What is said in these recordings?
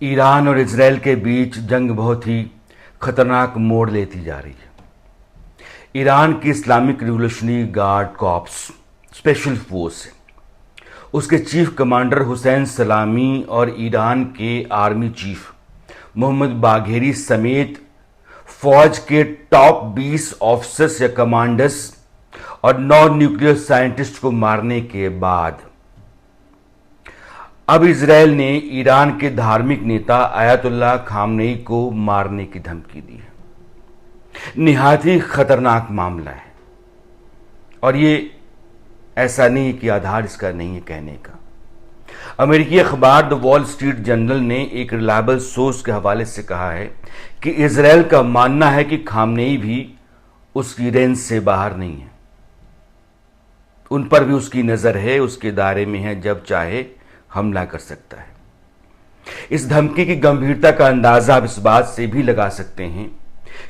Iran और Israel के बीच जंग बहुत ही खतरनाक मोड़ लेती जा रही है। ईरान की Islamic revolutionary guard corps special force, उसके चीफ कमांडर हुसैन सलामी और ईरान के आर्मी चीफ मोहम्मद बाघेरी समेत फौज के टॉप 20 ऑफिसर्स या कमांडर्स और 9 न्यूक्लियर साइंटिस्ट को मारने के बाद अब इजरायल ने ईरान के धार्मिक नेता आयतुल्लाह खामनेई को मारने की धमकी दी है। निहायत ही खतरनाक मामला है और ये ऐसा नहीं कि आधार इसका नहीं है कहने का। अमेरिकी अखबार द वॉल स्ट्रीट जर्नल ने एक रिलायबल सोर्स के हवाले से कहा है कि इजरायल का मानना है कि खामनेई भी उसकी रेंज से बाहर नहीं है, उन पर भी उसकी नजर है, उसके दायरे में है, जब चाहे हमला कर सकता है। इस धमकी की गंभीरता का अंदाजा आप इस बात से भी लगा सकते हैं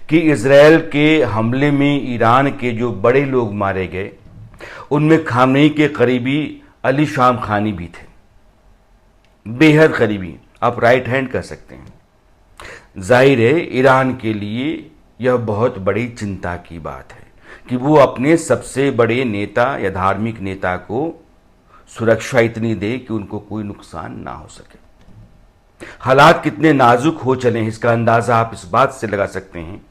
कि इजरायल के हमले में ईरान के जो बड़े लोग मारे गए उनमें खामनेई के करीबी अली शाम खानी भी थे, बेहद करीबी, आप राइट हैंड कह सकते हैं। जाहिर है ईरान के लिए यह बहुत बड़ी चिंता की बात है कि वो अपने सबसे बड़े नेता या धार्मिक नेता को सुरक्षा इतनी दे कि उनको कोई नुकसान ना हो सके। हालात कितने नाजुक हो चले हैं इसका अंदाजा आप इस बात से लगा सकते हैं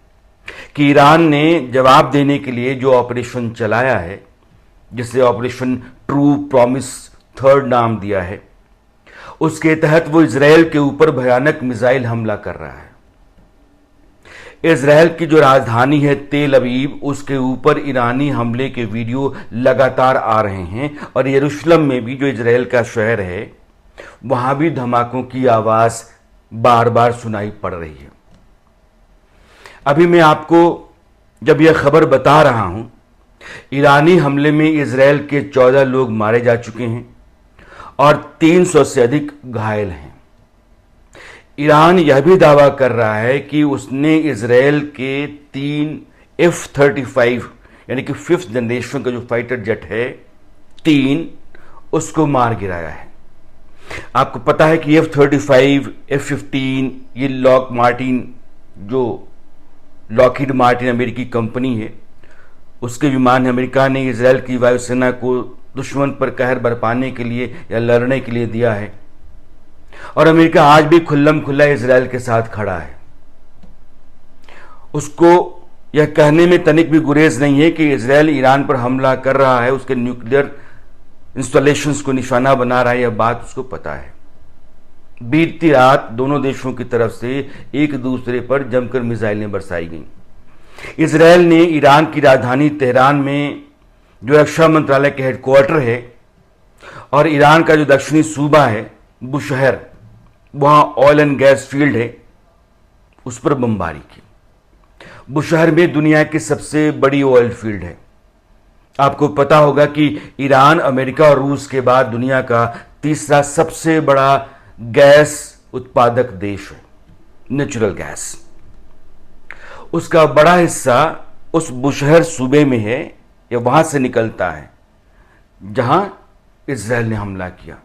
कि ईरान ने जवाब देने के लिए जो ऑपरेशन चलाया है, जिसे ऑपरेशन ट्रू प्रॉमिस थर्ड नाम दिया है, उसके तहत वो इजरायल के ऊपर भयानक मिसाइल हमला कर रहा है। इजरायल की जो राजधानी है तेल अवीव, उसके ऊपर ईरानी हमले के वीडियो लगातार आ रहे हैं और यरूशलेम में भी जो इजरायल का शहर है वहां भी धमाकों की आवाज बार बार सुनाई पड़ रही है। अभी मैं आपको जब यह खबर बता रहा हूं, ईरानी हमले में इजरायल के 14 लोग मारे जा चुके हैं और 300 से अधिक घायल हैं। ईरान यह भी दावा कर रहा है कि उसने इजरायल के 3 F-35 यानी कि 5th जनरेशन का जो फाइटर जेट है 3, उसको मार गिराया है। आपको पता है कि F-35, F-15 ये लॉकहीड मार्टिन अमेरिकी कंपनी है, उसके विमान अमेरिका ने इजरायल की वायुसेना को दुश्मन पर कहर बरपाने के लिए या लड़ने के लिए दिया है और अमेरिका आज भी खुल्लम खुल्ला इजरायल के साथ खड़ा है। उसको यह कहने में तनिक भी गुरेज नहीं है कि इजरायल ईरान पर हमला कर रहा है, उसके न्यूक्लियर इंस्टॉलेशंस को निशाना बना रहा है, यह बात उसको पता है। बीती रात दोनों देशों की तरफ से एक दूसरे पर जमकर मिसाइलें बरसाई गईं। इजरायल ने ईरान की राजधानी तेहरान में जो रक्षा मंत्रालय के हेडक्वार्टर है और ईरान का जो दक्षिणी सूबा है बुशहर, वहां ऑयल एंड गैस फील्ड है, उस पर बमबारी की। बुशहर में दुनिया की सबसे बड़ी ऑयल फील्ड है। आपको पता होगा कि ईरान अमेरिका और रूस के बाद दुनिया का तीसरा सबसे बड़ा गैस उत्पादक देश है, नेचुरल गैस। उसका बड़ा हिस्सा उस बुशहर सूबे में है या वहां से निकलता है जहां इजरायल ने हमला किया।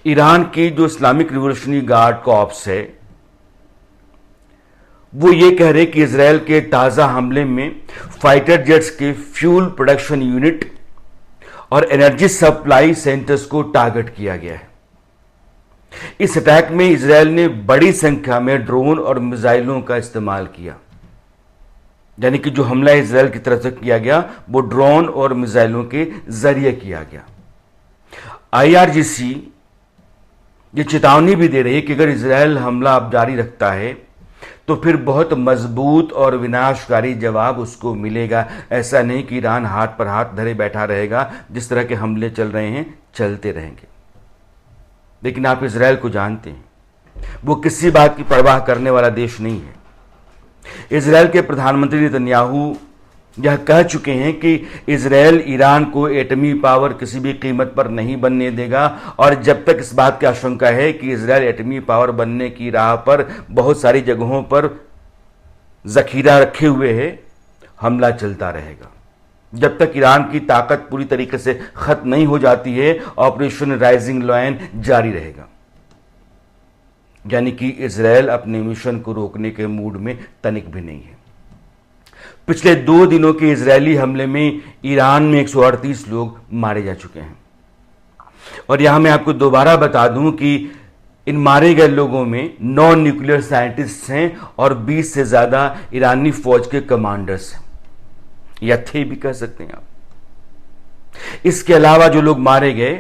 ईरान की जो इस्लामिक रिवोल्यूशनरी गार्ड कॉर्प्स है वो ये कह रहे कि इजरायल के ताजा हमले में फाइटर जेट्स के फ्यूल प्रोडक्शन यूनिट और एनर्जी सप्लाई सेंटर्स को टारगेट किया गया है। इस अटैक में इजरायल ने बड़ी संख्या में ड्रोन और मिसाइलों का इस्तेमाल किया, यानी कि जो हमला इजरायल की तरफ से किया गया वो ड्रोन और मिसाइलों के जरिए किया गया। IRGC ये चेतावनी भी दे रही है कि अगर इजरायल हमला अब जारी रखता है तो फिर बहुत मजबूत और विनाशकारी जवाब उसको मिलेगा। ऐसा नहीं कि ईरान हाथ पर हाथ धरे बैठा रहेगा, जिस तरह के हमले चल रहे हैं चलते रहेंगे। लेकिन आप इजरायल को जानते हैं, वो किसी बात की परवाह करने वाला देश नहीं है। इजरायल के प्रधानमंत्री नेतन्याहू यह कह चुके हैं कि इजरायल ईरान को एटमी पावर किसी भी कीमत पर नहीं बनने देगा और जब तक इस बात की आशंका है कि इजरायल एटमी पावर बनने की राह पर बहुत सारी जगहों पर जखीरा रखे हुए है, हमला चलता रहेगा। जब तक ईरान की ताकत पूरी तरीके से खत्म नहीं हो जाती है, ऑपरेशन राइजिंग लायन जारी रहेगा। यानी कि इजरायल अपने मिशन को रोकने के मूड में तनिक भी नहीं है। पिछले 2 दिनों के इजरायली हमले में ईरान में 138 लोग मारे जा चुके हैं। और यहां मैं आपको दोबारा बता दूं कि इन मारे गए लोगों में 9 न्यूक्लियर साइंटिस्ट हैं और 20 से ज्यादा ईरानी फौज के कमांडर्स हैं, या थे भी कह सकते हैं आप। इसके अलावा जो लोग मारे गए,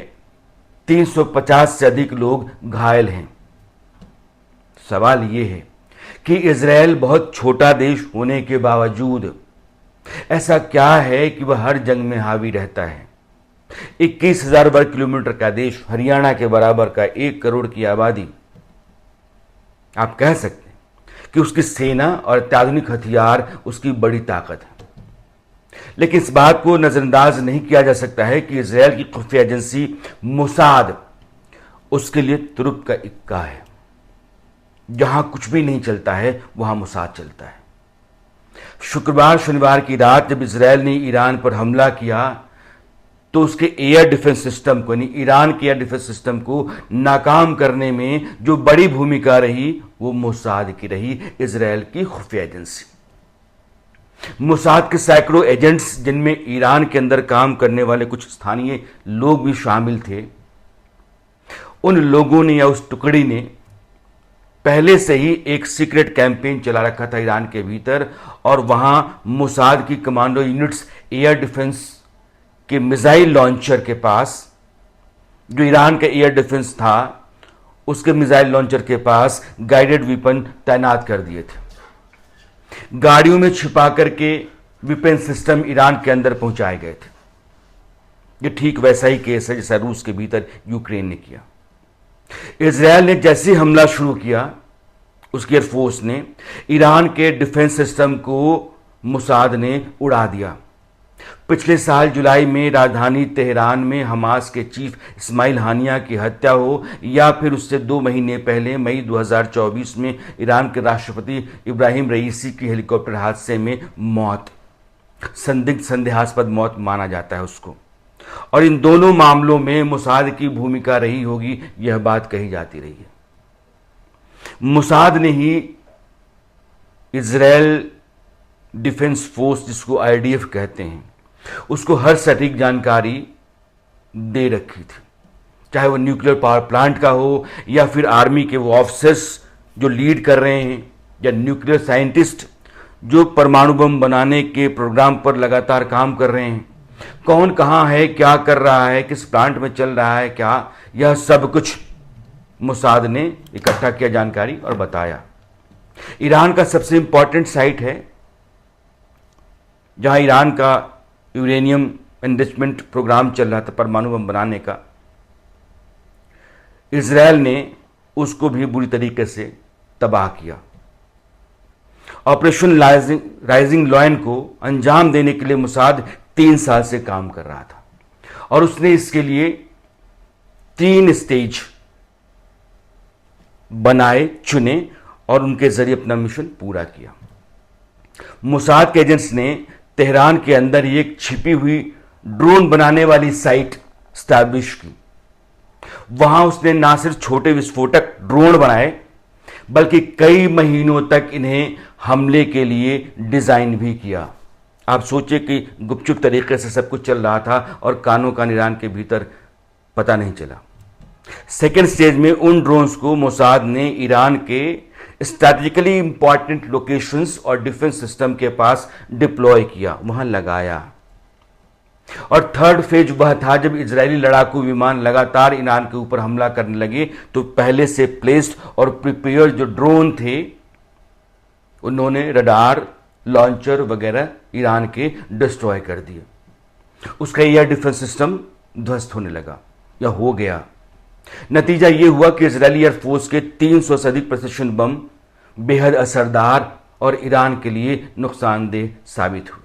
350 से अधिक लोग घायल हैं। सवाल यह है कि इजरायल बहुत छोटा देश होने के बावजूद ऐसा क्या है कि वह हर जंग में हावी रहता है। 21,000 वर्ग किलोमीटर का देश, हरियाणा के बराबर का, 1 करोड़ की आबादी। आप कह सकते हैं कि उसकी सेना और अत्याधुनिक हथियार उसकी बड़ी ताकत है। लेकिन इस बात को नजरअंदाज नहीं किया जा सकता है कि इजरायल की खुफिया एजेंसी मोसाद उसके लिए तुरुप का इक्का है। जहां कुछ भी नहीं चलता है वहां मोसाद चलता है। शुक्रवार शनिवार की रात जब इजरायल ने ईरान पर हमला किया तो उसके एयर डिफेंस सिस्टम को, यानी ईरान के एयर डिफेंस सिस्टम को नाकाम करने में जो बड़ी भूमिका रही वो मोसाद की रही, इजरायल की खुफिया एजेंसी। मोसाद के सैकड़ों एजेंट्स, जिनमें ईरान के अंदर काम करने वाले कुछ स्थानीय लोग भी शामिल थे, उन लोगों ने या उस टुकड़ी ने पहले से ही एक सीक्रेट कैंपेन चला रखा था ईरान के भीतर, और वहां मोसाद की कमांडो यूनिट्स एयर डिफेंस के मिसाइल लॉन्चर के पास, जो ईरान का एयर डिफेंस था उसके मिसाइल लॉन्चर के पास गाइडेड वेपन तैनात कर दिए थे। गाड़ियों में छिपा करके वेपन सिस्टम ईरान के अंदर पहुंचाए गए थे। ये ठीक वैसा ही केस है जैसा रूस के भीतर यूक्रेन ने किया। इजरायल ने जैसे ही हमला शुरू किया, उसकी एयरफोर्स ने ईरान के डिफेंस सिस्टम को मोसाद ने उड़ा दिया। पिछले साल जुलाई में राजधानी तेहरान में हमास के चीफ इस्माइल हानिया की हत्या हो, या फिर उससे 2 महीने पहले मई 2024 में ईरान के राष्ट्रपति इब्राहिम रईसी की हेलीकॉप्टर हादसे में मौत, संदेहास्पद मौत माना जाता है उसको। और इन दोनों मामलों में मोसाद की भूमिका रही होगी, यह बात कही जाती रही है। मोसाद ने ही इजरायल डिफेंस फोर्स, जिसको आईडीएफ कहते हैं, उसको हर सटीक जानकारी दे रखी थी, चाहे वो न्यूक्लियर पावर प्लांट का हो, या फिर आर्मी के वो ऑफिसर्स जो लीड कर रहे हैं, या न्यूक्लियर साइंटिस्ट जो परमाणु बम बनाने के प्रोग्राम पर लगातार काम कर रहे हैं। कौन कहां है, क्या कर रहा है, किस प्लांट में चल रहा है क्या, यह सब कुछ मोसाद ने इकट्ठा किया जानकारी और बताया। ईरान का सबसे इंपॉर्टेंट साइट है जहां ईरान का यूरेनियम एनरिचमेंट प्रोग्राम चल रहा था, परमाणु बम बनाने का। इजरायल ने उसको भी बुरी तरीके से तबाह किया। ऑपरेशन राइजिंग लॉयन को अंजाम देने के लिए मोसाद 3 साल से काम कर रहा था, और उसने इसके लिए 3 स्टेज बनाए, चुने, और उनके जरिए अपना मिशन पूरा किया। मोसाद के एजेंट्स ने तेहरान के अंदर ही एक छिपी हुई ड्रोन बनाने वाली साइट स्टैब्लिश की। वहां उसने ना सिर्फ छोटे विस्फोटक ड्रोन बनाए, बल्कि कई महीनों तक इन्हें हमले के लिए डिजाइन भी किया। आप सोचिए कि गुपचुप तरीके से सब कुछ चल रहा था और कानों कान ईरान के भीतर पता नहीं चला। सेकेंड स्टेज में उन ड्रोन्स को मोसाद ने ईरान के स्ट्रैटेजिकली इंपॉर्टेंट लोकेशंस और डिफेंस सिस्टम के पास डिप्लॉय किया, वहां लगाया। और थर्ड फेज वह था जब इजरायली लड़ाकू विमान लगातार ईरान के ऊपर हमला करने लगे, तो पहले से प्लेस्ड और प्रिपेयर जो ड्रोन थे उन्होंने रडार, लॉन्चर वगैरह ईरान के डिस्ट्रॉय कर दिए। उसका एयर डिफेंस सिस्टम ध्वस्त होने लगा या हो गया। नतीजा यह हुआ कि इजरायली एयरफोर्स के 300 से अधिक प्रिसिशन बम बेहद असरदार और ईरान के लिए नुकसानदेह साबित हुए।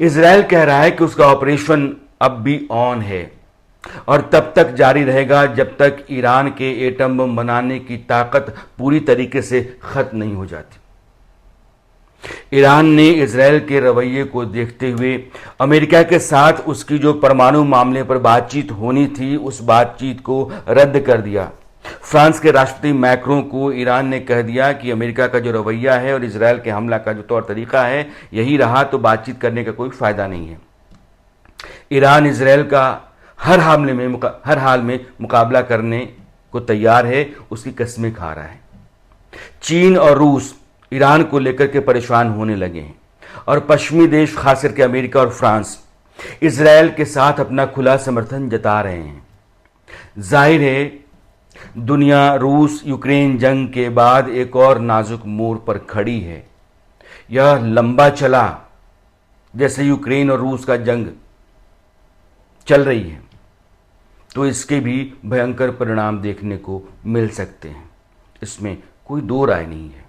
इजरायल कह रहा है कि उसका ऑपरेशन अब भी ऑन है और तब तक जारी रहेगा जब तक ईरान के एटम बम बनाने की ताकत पूरी तरीके से खत्म नहीं हो जाती। ईरान ने इजरायल के रवैये को देखते हुए अमेरिका के साथ उसकी जो परमाणु मामले पर बातचीत होनी थी, उस बातचीत को रद्द कर दिया। फ्रांस के राष्ट्रपति मैक्रों को ईरान ने कह दिया कि अमेरिका का जो रवैया है और इजरायल के हमला का जो तौर तरीका है यही रहा तो बातचीत करने का कोई फायदा नहीं है। ईरान इजरायल का हर हाल में मुकाबला करने को तैयार है, उसकी कस्में खा रहा है। चीन और रूस ईरान को लेकर के परेशान होने लगे हैं और पश्चिमी देश खास करके अमेरिका और फ्रांस इजरायल के साथ अपना खुला समर्थन जता रहे हैं। जाहिर है दुनिया रूस यूक्रेन जंग के बाद एक और नाजुक मोड़ पर खड़ी है। यह लंबा चला जैसे यूक्रेन और रूस का जंग चल रही है तो इसके भी भयंकर परिणाम देखने को मिल सकते हैं, इसमें कोई दो राय नहीं है।